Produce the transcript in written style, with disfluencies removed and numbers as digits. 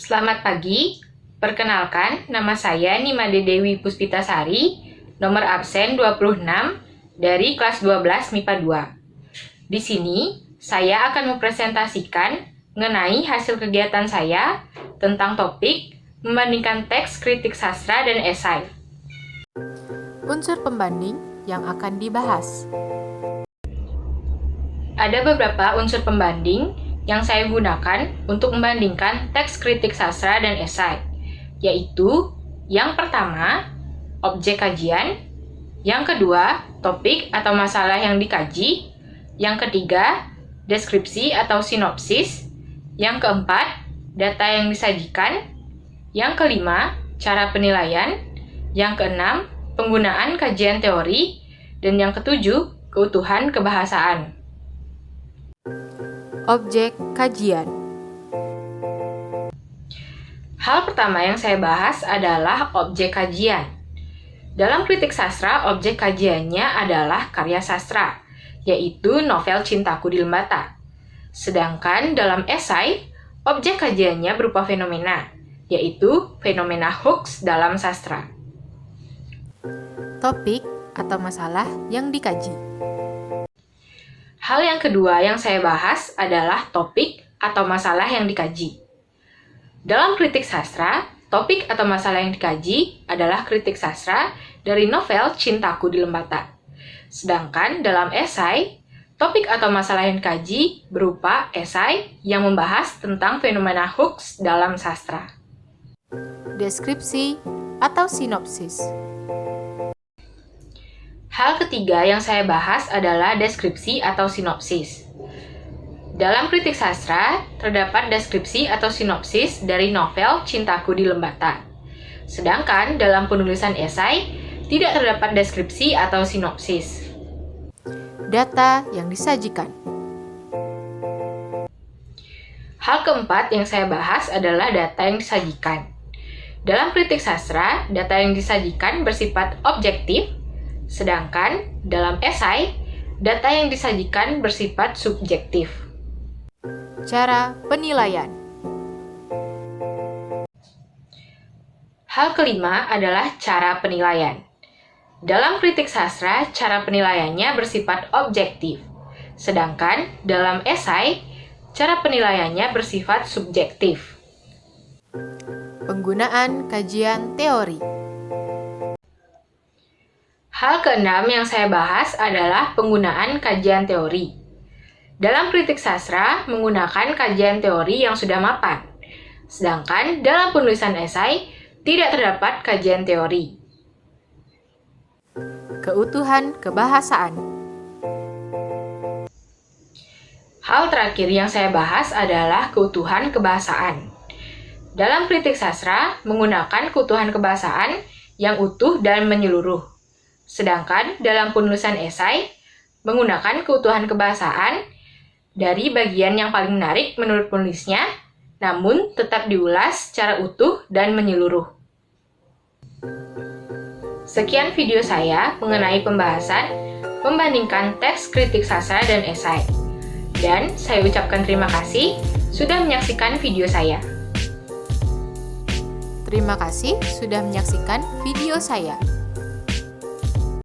Selamat pagi, perkenalkan nama saya Nimade Dewi Puspitasari, nomor absen 26 dari kelas 12 MIPA 2. Di sini, saya akan mempresentasikan mengenai hasil kegiatan saya tentang topik membandingkan teks kritik sastra dan esai. Unsur pembanding yang akan dibahas. Ada beberapa unsur pembanding yang saya gunakan untuk membandingkan teks kritik sastra dan esai, yaitu yang pertama, objek kajian, yang kedua, topik atau masalah yang dikaji, yang ketiga, deskripsi atau sinopsis, yang keempat, data yang disajikan, yang kelima, cara penilaian, yang keenam, penggunaan kajian teori, dan yang ketujuh, keutuhan kebahasaan. Objek kajian. Hal pertama yang saya bahas adalah objek kajian. Dalam kritik sastra, objek kajiannya adalah karya sastra, yaitu novel Cintaku di Lembata. Sedangkan dalam esai, objek kajiannya berupa fenomena, yaitu fenomena hoax dalam sastra. Topik atau masalah yang dikaji. Hal yang kedua yang saya bahas adalah topik atau masalah yang dikaji. Dalam kritik sastra, topik atau masalah yang dikaji adalah kritik sastra dari novel Cintaku di Lembata. Sedangkan dalam esai, topik atau masalah yang dikaji berupa esai yang membahas tentang fenomena hoax dalam sastra. Deskripsi atau sinopsis. Hal ketiga yang saya bahas adalah deskripsi atau sinopsis. Dalam kritik sastra, terdapat deskripsi atau sinopsis dari novel Cintaku di Lembata. Sedangkan dalam penulisan esai, tidak terdapat deskripsi atau sinopsis. Data yang disajikan. Hal keempat yang saya bahas adalah data yang disajikan. Dalam kritik sastra, data yang disajikan bersifat objektif, sedangkan dalam esai, data yang disajikan bersifat subjektif. Cara penilaian. Hal kelima adalah cara penilaian. Dalam kritik sastra, cara penilaiannya bersifat objektif. Sedangkan dalam esai, cara penilaiannya bersifat subjektif. Penggunaan kajian teori. Hal keenam yang saya bahas adalah penggunaan kajian teori. Dalam kritik sastra, menggunakan kajian teori yang sudah mapan. Sedangkan dalam penulisan esai, tidak terdapat kajian teori. Keutuhan kebahasaan. Hal terakhir yang saya bahas adalah keutuhan kebahasaan. Dalam kritik sastra, menggunakan keutuhan kebahasaan yang utuh dan menyeluruh. Sedangkan dalam penulisan esai, menggunakan keutuhan kebahasaan dari bagian yang paling menarik menurut penulisnya, namun tetap diulas secara utuh dan menyeluruh. Sekian video saya mengenai pembahasan membandingkan teks kritik sastra dan esai. Dan saya ucapkan terima kasih sudah menyaksikan video saya. Terima kasih sudah menyaksikan video saya.